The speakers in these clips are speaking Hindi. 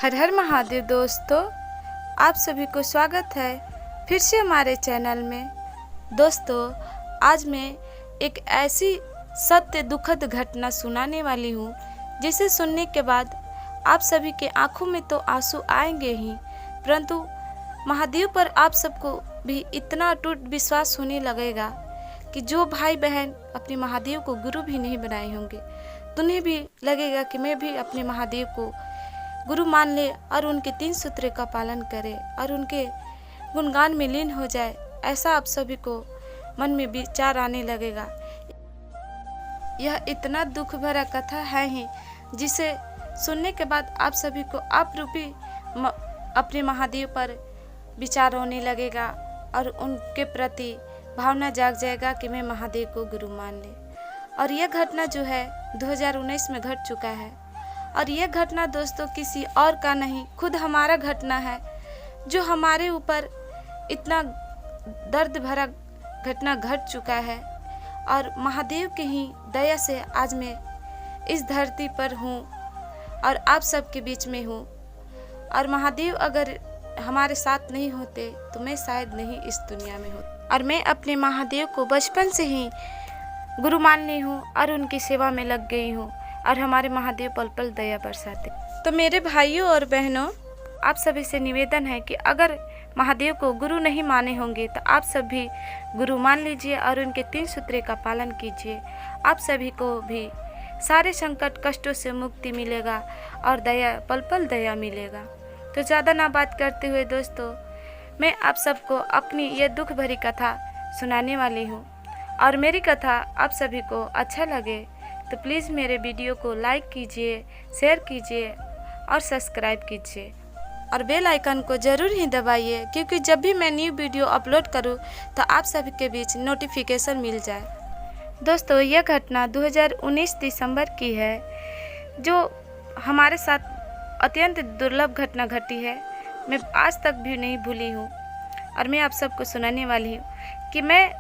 हर हर महादेव दोस्तों, आप सभी को स्वागत है फिर से हमारे चैनल में। दोस्तों, आज मैं एक ऐसी सत्य दुखद घटना सुनाने वाली हूँ जिसे सुनने के बाद आप सभी के आंखों में तो आंसू आएंगे ही, परंतु महादेव पर आप सबको भी इतना अटूट विश्वास होने लगेगा कि जो भाई बहन अपने महादेव को गुरु भी नहीं बनाए होंगे तो उन्हें भी लगेगा कि मैं भी अपने महादेव को गुरु मान ले और उनके 3 सूत्र का पालन करे और उनके गुणगान में लीन हो जाए। ऐसा आप सभी को मन में विचार आने लगेगा। यह इतना दुख भरा कथा है ही जिसे सुनने के बाद आप सभी को आप रूपी अपने महादेव पर विचार होने लगेगा और उनके प्रति भावना जाग जाएगा कि मैं महादेव को गुरु मान ले। और यह घटना जो है 2019 में घट चुका है और यह घटना दोस्तों किसी और का नहीं, खुद हमारा घटना है जो हमारे ऊपर इतना दर्द भरा घटना घट चुका है। और महादेव के ही दया से आज मैं इस धरती पर हूँ और आप सबके बीच में हूँ। और महादेव अगर हमारे साथ नहीं होते तो मैं शायद नहीं इस दुनिया में होती। और मैं अपने महादेव को बचपन से ही गुरु मान ली हूँ और उनकी सेवा में लग गई हूँ और हमारे महादेव पल पल दया बरसाते। तो मेरे भाइयों और बहनों, आप सभी से निवेदन है कि अगर महादेव को गुरु नहीं माने होंगे तो आप सभी गुरु मान लीजिए और उनके 3 सूत्र का पालन कीजिए। आप सभी को भी सारे संकट कष्टों से मुक्ति मिलेगा और दया पल पल दया मिलेगा। तो ज़्यादा ना बात करते हुए दोस्तों, मैं आप सबको अपनी ये दुख भरी कथा सुनाने वाली हूँ। और मेरी कथा आप सभी को अच्छा लगे तो प्लीज़ मेरे वीडियो को लाइक कीजिए, शेयर कीजिए और सब्सक्राइब कीजिए और बेल आइकन को ज़रूर ही दबाइए, क्योंकि जब भी मैं न्यू वीडियो अपलोड करूं तो आप सभी के बीच नोटिफिकेशन मिल जाए। दोस्तों, यह घटना 2019 दिसंबर की है जो हमारे साथ अत्यंत दुर्लभ घटना घटी है। मैं आज तक भी नहीं भूली हूँ और मैं आप सबको सुनाने वाली हूँ कि मैं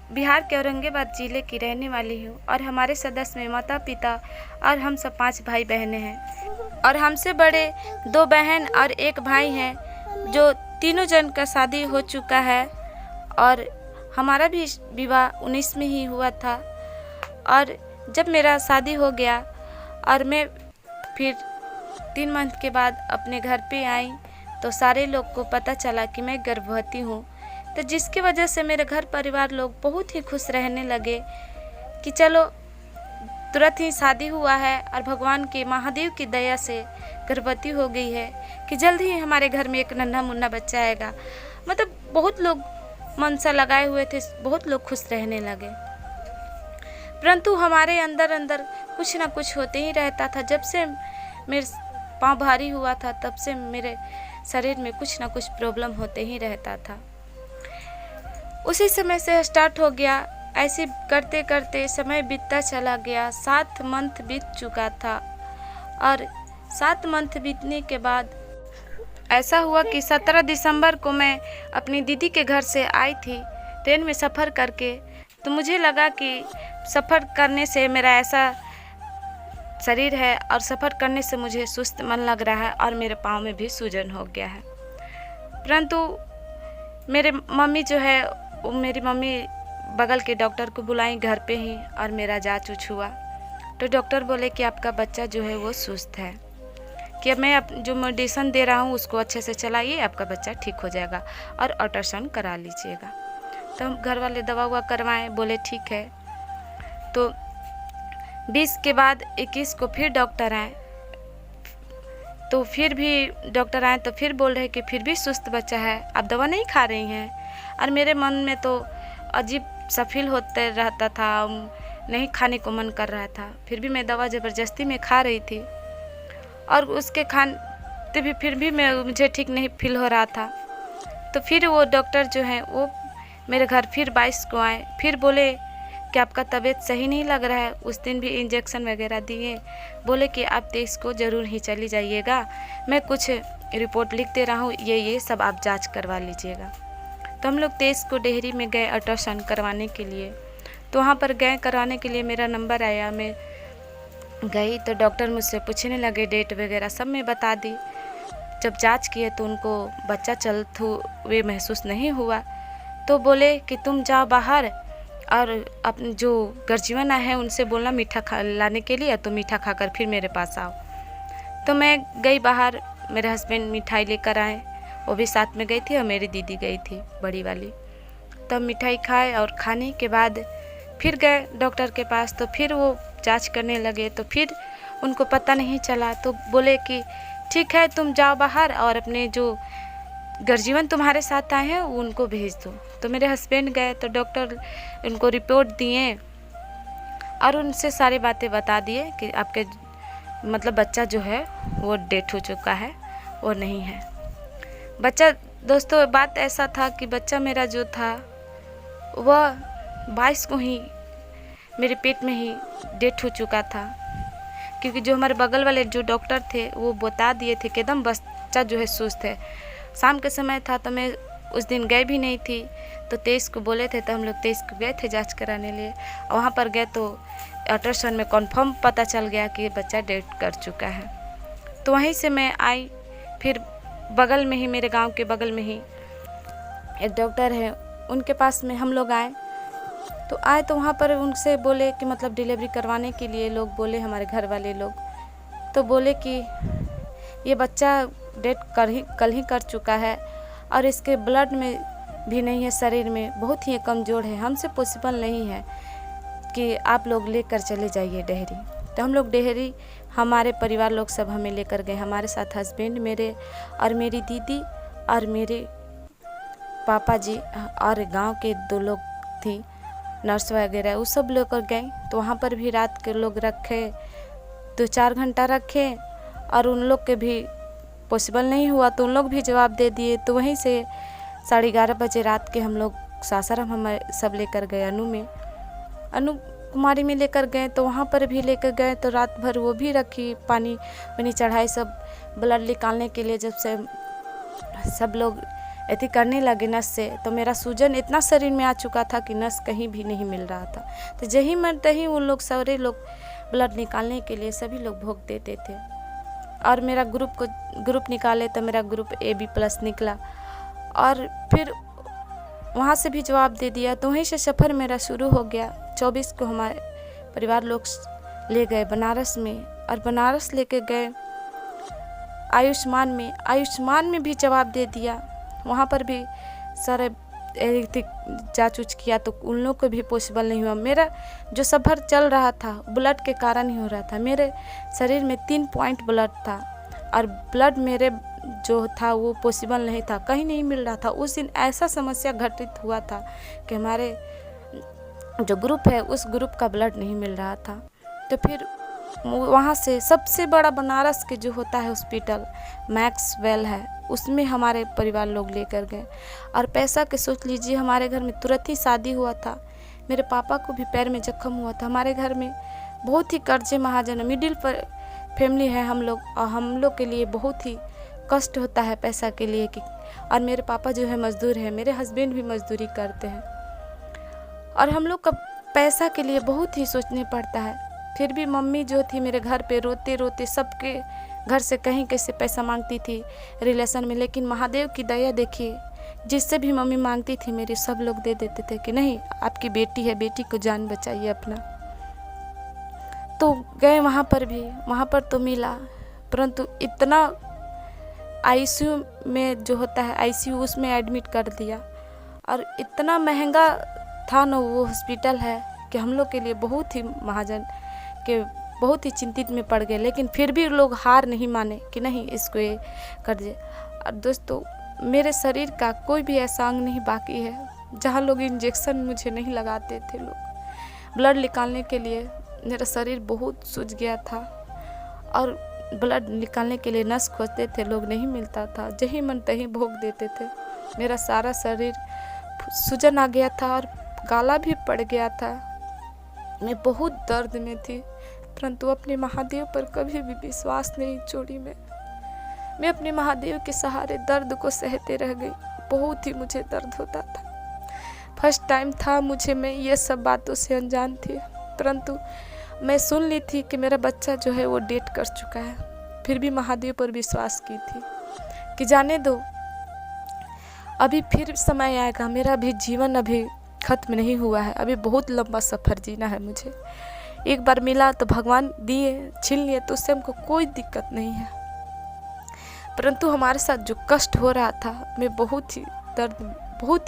बिहार के औरंगाबाद ज़िले की रहने वाली हूँ और हमारे सदस्य में माता पिता और हम सब 5 भाई बहनें हैं और हमसे बड़े 2 बहन और 1 भाई हैं जो तीनों जन का शादी हो चुका है और हमारा भी विवाह 19 में ही हुआ था। और जब मेरा शादी हो गया और मैं फिर 3 मंथ के बाद अपने घर पे आई तो सारे लोग को पता चला कि मैं गर्भवती हूँ। तो जिसकी वजह से मेरे घर परिवार लोग बहुत ही खुश रहने लगे कि चलो तुरंत ही शादी हुआ है और भगवान के महादेव की दया से गर्भवती हो गई है कि जल्द ही हमारे घर में एक नन्हा मुन्ना बच्चा आएगा। मतलब बहुत लोग मनसा लगाए हुए थे, बहुत लोग खुश रहने लगे। परंतु हमारे अंदर अंदर कुछ ना कुछ होते ही रहता था। जब से मेरे पाँव भारी हुआ था तब से मेरे शरीर में कुछ ना कुछ प्रॉब्लम होते ही रहता था। उसी समय से स्टार्ट हो गया। ऐसे करते करते समय बीतता चला गया। 7 मंथ बीत चुका था और 7 मंथ बीतने के बाद ऐसा हुआ कि 17 दिसंबर को मैं अपनी दीदी के घर से आई थी ट्रेन में सफ़र करके। तो मुझे लगा कि सफ़र करने से मेरा ऐसा शरीर है और सफ़र करने से मुझे सुस्त मन लग रहा है और मेरे पाँव में भी सूजन हो गया है। परंतु मेरे मम्मी जो है मेरी मम्मी बगल के डॉक्टर को बुलाई घर पे ही और मेरा जांच उच हुआ तो डॉक्टर बोले कि आपका बच्चा जो है वो सुस्त है, कि अब मैं जो मेडिसिन दे रहा हूँ उसको अच्छे से चलाइए, आपका बच्चा ठीक हो जाएगा और अल्ट्रासाउंड करा लीजिएगा। तो हम घर वाले दवा हुआ करवाएं, बोले ठीक है। तो 20 के बाद 21 को फिर डॉक्टर आए तो फिर भी डॉक्टर आए तो फिर बोल रहे कि फिर भी सुस्त बच्चा है, आप दवा नहीं खा रही हैं। और मेरे मन में तो अजीब सा फील होते रहता था, नहीं खाने को मन कर रहा था। फिर भी मैं दवा ज़बरदस्ती में खा रही थी और उसके खाते भी फिर भी मुझे ठीक नहीं फील हो रहा था। तो फिर वो डॉक्टर जो हैं वो मेरे घर फिर 22 को आए, फिर बोले कि आपका तबीयत सही नहीं लग रहा है। उस दिन भी इंजेक्शन वगैरह दिए, बोले कि आप 23 को ज़रूर ही चली जाइएगा, मैं कुछ रिपोर्ट लिख दे रहा हूँ, ये सब आप जांच करवा लीजिएगा। तो हम लोग 23 को डेहरी में गए अल्ट्रासाउंड करवाने के लिए। तो वहाँ पर गए कराने के लिए, मेरा नंबर आया, मैं गई तो डॉक्टर मुझसे पूछने लगे डेट वगैरह सब मैं बता दी। जब जांच किए तो उनको बच्चा चलते हुए महसूस नहीं हुआ। तो बोले कि तुम जाओ बाहर और अपने जो गर्जीवन आए हैं उनसे बोलना मीठा खा लाने के लिए, तो मीठा खाकर फिर मेरे पास आओ। तो मैं गई बाहर, मेरे हस्बैंड मिठाई लेकर आए, वो भी साथ में गई थी और मेरी दीदी गई थी बड़ी वाली। तब मिठाई खाए और खाने के बाद फिर गए डॉक्टर के पास। तो फिर वो जांच करने लगे तो फिर उनको पता नहीं चला। तो बोले कि ठीक है तुम जाओ बाहर और अपने जो गर्जीवन तुम्हारे साथ आए हैं उनको भेज दो। तो मेरे हस्बैंड गए तो डॉक्टर उनको रिपोर्ट दिए और उनसे सारी बातें बता दिए कि आपके मतलब बच्चा जो है वो डेथ हो चुका है, वो नहीं है बच्चा। दोस्तों बात ऐसा था कि बच्चा मेरा जो था वह 22 को ही मेरे पेट में ही डेथ हो चुका था, क्योंकि जो हमारे बगल वाले जो डॉक्टर थे वो बता दिए थे कि एकदम बच्चा जो है सुस्त है। शाम के समय था तो मैं उस दिन गई भी नहीं थी, तो 23 को बोले थे तो हम लोग 23 को गए थे जांच कराने लिए। और वहाँ पर गए तो अल्ट्रासाउंड में कन्फर्म पता चल गया कि बच्चा डेथ कर चुका है। तो वहीं से मैं आई, फिर बगल में ही मेरे गांव के बगल में ही एक डॉक्टर है, उनके पास में हम लोग आए। तो आए तो वहाँ पर उनसे बोले कि मतलब डिलीवरी करवाने के लिए लोग बोले, हमारे घर वाले लोग तो बोले कि ये बच्चा डेथ कल ही कर चुका है और इसके ब्लड में भी नहीं है, शरीर में बहुत ही कमज़ोर है, हमसे पॉसिबल नहीं है कि आप लोग लेकर चले जाइए डेहरी। तो हम लोग डेहरी, हमारे परिवार लोग सब हमें लेकर गए, हमारे साथ हस्बैंड मेरे और मेरी दीदी और मेरे पापा जी और गांव के 2 लोग थी, नर्स वगैरह, वो सब लेकर गए। तो वहाँ पर भी रात के लोग रखे, 2-4 घंटा रखे और उन लोग के भी पॉसिबल नहीं हुआ तो उन लोग भी जवाब दे दिए। तो वहीं से 11:30 बजे रात के हम लोग सासाराम हमारे सब लेकर गए, अनु कुमारी में लेकर गए। तो वहाँ पर भी लेकर गए तो रात भर वो भी रखी, पानी वानी चढ़ाई, सब ब्लड निकालने के लिए। जब से सब लोग ऐसे करने लगे नस से, तो मेरा सूजन इतना शरीर में आ चुका था कि नस कहीं भी नहीं मिल रहा था। तो जहीं मन तहीं उन लोग सारे लोग ब्लड निकालने के लिए सभी लोग भोग देते थे। और मेरा ग्रुप निकाले तो मेरा ग्रुप AB+ निकला और फिर वहाँ से भी जवाब दे दिया। तो वहीं से सफ़र मेरा शुरू हो गया। 24 को हमारे परिवार लोग ले गए बनारस में, और बनारस लेके गए आयुष्मान में भी जवाब दे दिया। वहाँ पर भी सारे जांच उच किया तो उन लोग को भी पॉसिबल नहीं हुआ। मेरा जो सफ़र चल रहा था ब्लड के कारण ही हो रहा था। मेरे शरीर में 3 पॉइंट ब्लड था और ब्लड मेरे जो था वो पॉसिबल नहीं था, कहीं नहीं मिल रहा था। उस दिन ऐसा समस्या घटित हुआ था कि हमारे जो ग्रुप है उस ग्रुप का ब्लड नहीं मिल रहा था। तो फिर वहाँ से सबसे बड़ा बनारस के जो होता है हॉस्पिटल मैक्सवेल है, उसमें हमारे परिवार लोग लेकर गए। और पैसा के सोच लीजिए, हमारे घर में तुरंत ही शादी हुआ था, मेरे पापा को भी पैर में जख्म हुआ था। हमारे घर में बहुत ही कर्जे महाजन, मिडिल पर फैमिली है हम लोग, और हम लोग के लिए बहुत ही कष्ट होता है पैसा के लिए कि। और मेरे पापा जो है मज़दूर है, मेरे हस्बैंड भी मज़दूरी करते हैं, और हम लोग का पैसा के लिए बहुत ही सोचने पड़ता है। फिर भी मम्मी जो थी मेरे घर पे रोते रोते सबके घर से कहीं कैसे पैसा मांगती थी रिलेशन में, लेकिन महादेव की दया देखिए, जिससे भी मम्मी मांगती थी मेरी सब लोग दे देते थे कि नहीं आपकी बेटी है, बेटी को जान बचाइए अपना। तो गए वहाँ पर तो मिला, परंतु इतना ICU में जो होता है ICU उसमें एडमिट कर दिया, और इतना महंगा था ना वो हॉस्पिटल है कि हम लोग के लिए बहुत ही महाजन के बहुत ही चिंतित में पड़ गए। लेकिन फिर भी लोग हार नहीं माने कि नहीं इसको ये कर दे। और दोस्तों मेरे शरीर का कोई भी ऐसा अंग नहीं बाकी है जहाँ लोग इंजेक्शन मुझे नहीं लगाते थे। लोग ब्लड निकालने के लिए मेरा शरीर बहुत सूज गया था, और ब्लड निकालने के लिए नस खोजते थे, लोग नहीं मिलता था, जहीं मन तहीं भोग देते थे। मेरा सारा शरीर सूजन आ गया था और काला भी पड़ गया था। मैं बहुत दर्द में थी, परंतु अपने महादेव पर कभी भी विश्वास नहीं छोड़ी। मैं अपने महादेव के सहारे दर्द को सहते रह गई। बहुत ही मुझे दर्द होता था। फर्स्ट टाइम था मुझे, मैं ये सब बातों से अनजान थी, परंतु मैं सुन ली थी कि मेरा बच्चा जो है वो डेथ कर चुका है, फिर भी महादेव पर विश्वास की थी। कि जाने दो, अभी फिर समय आएगा, मेरा भी जीवन अभी खत्म नहीं हुआ है, अभी बहुत लंबा सफ़र जीना है मुझे। एक बार मिला तो भगवान दिए, छीन लिए तो उससे हमको कोई दिक्कत नहीं है, परंतु हमारे साथ जो कष्ट हो रहा था, मैं बहुत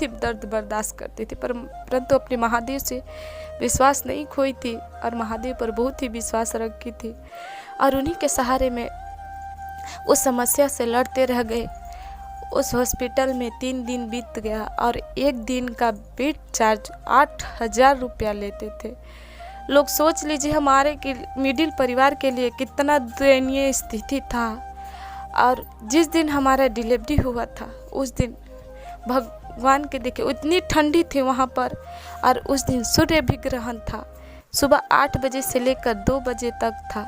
ही दर्द बर्दाश्त करती थी, परंतु अपने महादेव से विश्वास नहीं खोई थी और महादेव पर बहुत ही विश्वास रखी थी और उन्हीं के सहारे में उस समस्या से लड़ते रह गए। उस हॉस्पिटल में 3 दिन बीत गया और एक दिन का बेड चार्ज 8,000 रुपया लेते थे। लोग सोच लीजिए हमारे के मिडिल परिवार के लिए कितना दयनीय स्थिति था। और जिस दिन हमारा डिलीवरी हुआ था उस दिन भगवान के देखे इतनी ठंडी थी वहाँ पर, और उस दिन सूर्य भी ग्रहण था, सुबह 8 बजे से लेकर 2 बजे तक था।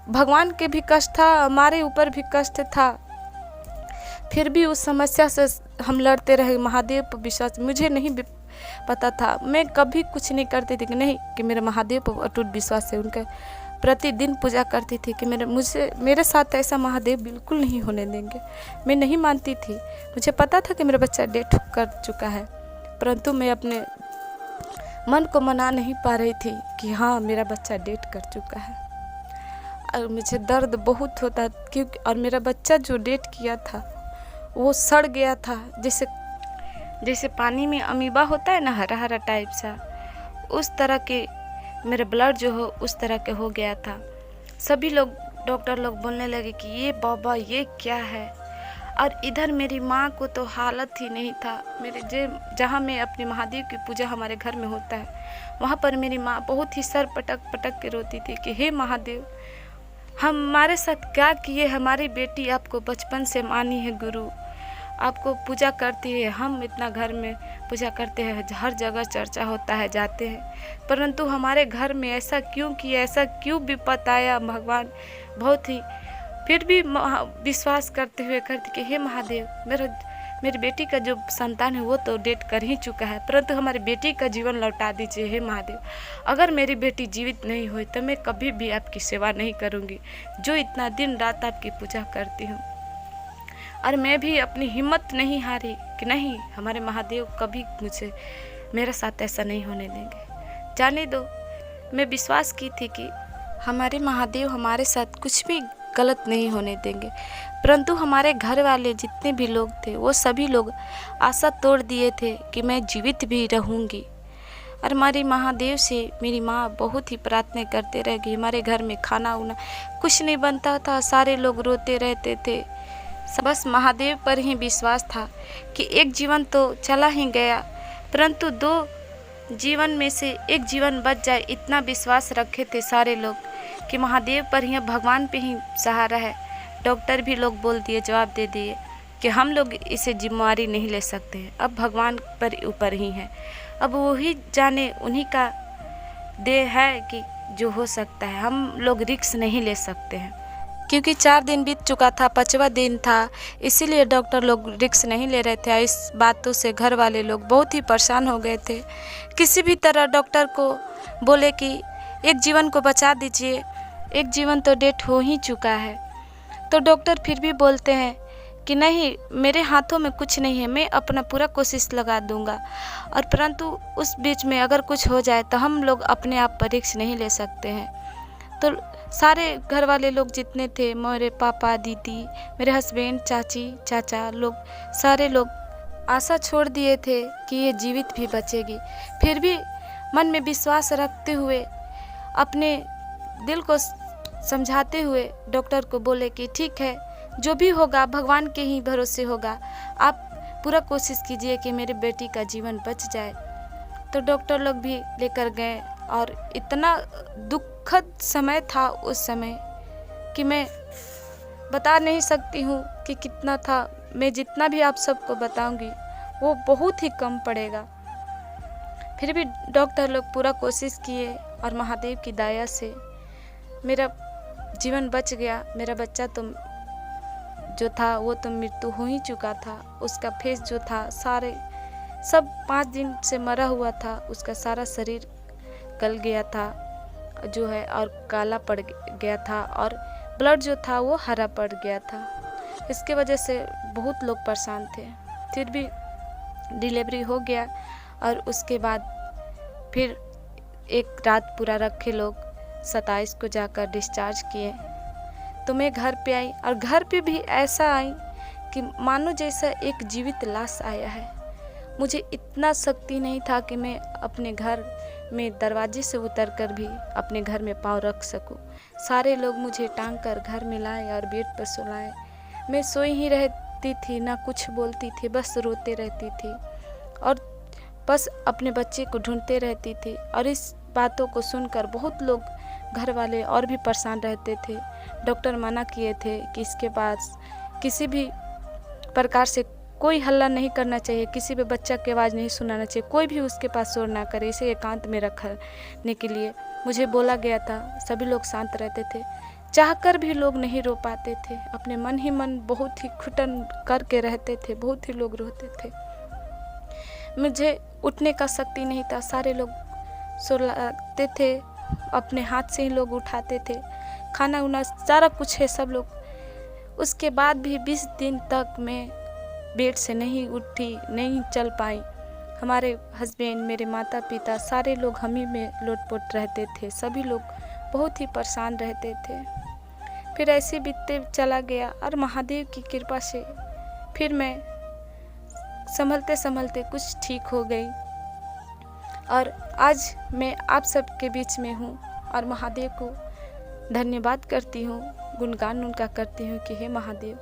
भगवान के भी कष्ट था, हमारे ऊपर भी कष्ट था, फिर भी उस समस्या से हम लड़ते रहे। महादेव पर विश्वास मुझे नहीं पता था, मैं कभी कुछ नहीं करती थी कि नहीं कि मेरे महादेव पर अटूट विश्वास है, उनके प्रतिदिन पूजा करती थी कि मेरे साथ ऐसा महादेव बिल्कुल नहीं होने देंगे। मैं नहीं मानती थी, मुझे पता था कि मेरा बच्चा डेथ कर चुका है, परंतु मैं अपने मन को मना नहीं पा रही थी कि हाँ मेरा बच्चा डेथ कर चुका है। और मुझे दर्द बहुत होता क्योंकि और मेरा बच्चा जो डेथ किया था वो सड़ गया था, जैसे पानी में अमीबा होता है ना, हरा हरा टाइप सा, उस तरह के मेरा ब्लड जो हो उस तरह के हो गया था। सभी लोग डॉक्टर लोग बोलने लगे कि ये बाबा ये क्या है। और इधर मेरी माँ को तो हालत ही नहीं था। जहाँ मैं अपने महादेव की पूजा हमारे घर में होता है, वहाँ पर मेरी माँ बहुत ही सर पटक पटक के रोती थी कि हे महादेव, हमारे साथ क्या किए, हमारी बेटी आपको बचपन से मानी है गुरु, आपको पूजा करती है, हम इतना घर में पूजा करते हैं, हर जगह चर्चा होता है, जाते हैं, परंतु हमारे घर में ऐसा क्यों किया, ऐसा क्यों विपत आया भगवान। बहुत ही फिर भी विश्वास करते हुए करते कि हे महादेव, मेरी बेटी का जो संतान है वो तो डेथ कर ही चुका है, परंतु हमारी बेटी का जीवन लौटा दीजिए हे महादेव। अगर मेरी बेटी जीवित नहीं हुई तो मैं कभी भी आपकी सेवा नहीं करूँगी, जो इतना दिन रात आपकी पूजा करती हूँ। और मैं भी अपनी हिम्मत नहीं हारी कि नहीं, हमारे महादेव कभी मेरे साथ ऐसा नहीं होने देंगे। जाने दो, मैं विश्वास की थी कि हमारे महादेव हमारे साथ कुछ भी गलत नहीं होने देंगे, परंतु हमारे घर वाले जितने भी लोग थे वो सभी लोग आशा तोड़ दिए थे कि मैं जीवित भी रहूँगी। और हमारे महादेव से मेरी माँ बहुत ही प्रार्थना करते रह गई। हमारे घर में खाना उना कुछ नहीं बनता था, सारे लोग रोते रहते थे। बस महादेव पर ही विश्वास था कि एक जीवन तो चला ही गया, परंतु 2 जीवन में से एक जीवन बच जाए, इतना विश्वास रखे थे सारे लोग कि महादेव पर ही, भगवान पे ही सहारा है। डॉक्टर भी लोग बोल दिए, जवाब दे दिए कि हम लोग इसे जिम्मेवारी नहीं ले सकते हैं, अब भगवान पर ऊपर ही है, अब वही जाने, उन्हीं का देह है कि जो हो सकता है, हम लोग रिस्क नहीं ले सकते हैं। क्योंकि 4 दिन बीत चुका था, 5वां दिन था, इसीलिए डॉक्टर लोग रिस्क नहीं ले रहे थे। इस बातों से घर वाले लोग बहुत ही परेशान हो गए थे। किसी भी तरह डॉक्टर को बोले कि एक जीवन को बचा दीजिए, एक जीवन तो डेथ हो ही चुका है। तो डॉक्टर फिर भी बोलते हैं कि नहीं, मेरे हाथों में कुछ नहीं है, मैं अपना पूरा कोशिश लगा दूंगा, और परंतु उस बीच में अगर कुछ हो जाए तो हम लोग अपने आप पर रिस्क नहीं ले सकते हैं। तो सारे घर वाले लोग जितने थे, मेरे पापा, दीदी, मेरे हस्बैंड, चाची, चाचा लोग, सारे लोग आशा छोड़ दिए थे कि ये जीवित भी बचेगी। फिर भी मन में विश्वास रखते हुए, अपने दिल को समझाते हुए डॉक्टर को बोले कि ठीक है, जो भी होगा भगवान के ही भरोसे होगा, आप पूरा कोशिश कीजिए कि मेरी बेटी का जीवन बच जाए। तो डॉक्टर लोग भी लेकर गए, और इतना दुखद समय था उस समय कि मैं बता नहीं सकती हूँ कि कितना था। मैं जितना भी आप सबको बताऊंगी वो बहुत ही कम पड़ेगा। फिर भी डॉक्टर लोग पूरा कोशिश किए और महादेव की दया से मेरा जीवन बच गया। मेरा बच्चा तो जो था वो तो मृत्यु हो ही चुका था। उसका फेस जो था सब 5 दिन से मरा हुआ था, उसका सारा शरीर गल गया था जो है, और काला पड़ गया था, और ब्लड जो था वो हरा पड़ गया था। इसके वजह से बहुत लोग परेशान थे। फिर भी डिलीवरी हो गया और उसके बाद फिर एक रात पूरा रखे लोग, 27 को जाकर डिस्चार्ज किए। तो मैं घर पे आई और घर पे भी ऐसा आई कि मानो जैसा एक जीवित लाश आया है। मुझे इतना शक्ति नहीं था कि मैं अपने घर में दरवाजे से उतरकर भी अपने घर में पाँव रख सकूं। सारे लोग मुझे टांग कर घर में लाए और बेड पर सुलाए। मैं सोई ही रहती थी, ना कुछ बोलती थी, बस रोते रहती थी और बस अपने बच्चे को ढूंढते रहती थी। और इस बातों को सुनकर बहुत लोग, घर वाले और भी परेशान रहते थे। डॉक्टर मना किए थे कि इसके पास किसी भी प्रकार से कोई हल्ला नहीं करना चाहिए, किसी भी बच्चा की आवाज़ नहीं सुनाना चाहिए, कोई भी उसके पास शोर ना करे, इसे एकांत में रखने के लिए मुझे बोला गया था। सभी लोग शांत रहते थे, चाहकर भी लोग नहीं रो पाते थे। अपने मन ही मन बहुत ही घुटन करके रहते थे, बहुत ही लोग रोते थे। मुझे उठने का शक्ति नहीं था। सारे लोग सुलाते थे, अपने हाथ से ही लोग उठाते थे, खाना उना सारा कुछ है सब लोग। उसके बाद भी 20 दिन तक मैं बेड से नहीं उठी, नहीं चल पाई। हमारे हस्बैंड, मेरे माता पिता, सारे लोग हम ही में लोटपोट रहते थे। सभी लोग बहुत ही परेशान रहते थे। फिर ऐसे बीतते चला गया और महादेव की कृपा से फिर मैं संभलते संभलते कुछ ठीक हो गई और आज मैं आप सबके बीच में हूँ और महादेव को धन्यवाद करती हूँ, गुणगान उनका करती हूँ कि हे महादेव,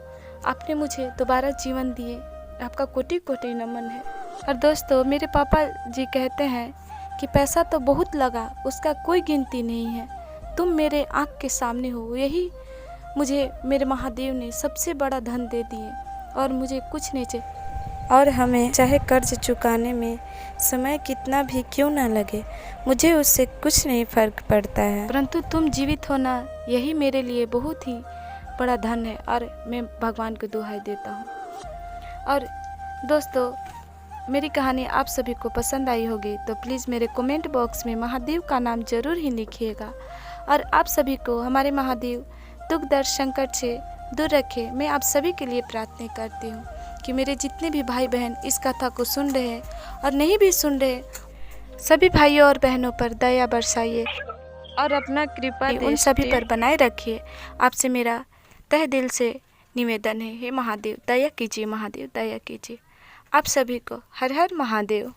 आपने मुझे दोबारा जीवन दिए, आपका कोटि कोटि नमन है। और दोस्तों, मेरे पापा जी कहते हैं कि पैसा तो बहुत लगा, उसका कोई गिनती नहीं है, तुम मेरे आँख के सामने हो। यही मुझे मेरे महादेव ने सबसे बड़ा धन दे दिए और मुझे कुछ नहीं चाहिए। और हमें चाहे कर्ज चुकाने में समय कितना भी क्यों ना लगे, मुझे उससे कुछ नहीं फर्क पड़ता है, परंतु तुम जीवित होना यही मेरे लिए बहुत ही बड़ा धन है और मैं भगवान को दुहाई देता हूँ। और दोस्तों, मेरी कहानी आप सभी को पसंद आई होगी तो प्लीज़ मेरे कमेंट बॉक्स में महादेव का नाम ज़रूर ही लिखिएगा। और आप सभी को हमारे महादेव दुख दर्द संकट से दूर रखे, मैं आप सभी के लिए प्रार्थना करती हूँ कि मेरे जितने भी भाई बहन इस कथा को सुन रहे हैं और नहीं भी सुन रहे, सभी भाइयों और बहनों पर दया बरसाइए और अपना कृपा उन सभी पर बनाए रखिए। आपसे मेरा तहे दिल से निवेदन है, हे महादेव दया कीजिए, महादेव दया कीजिए। आप सभी को हर हर महादेव।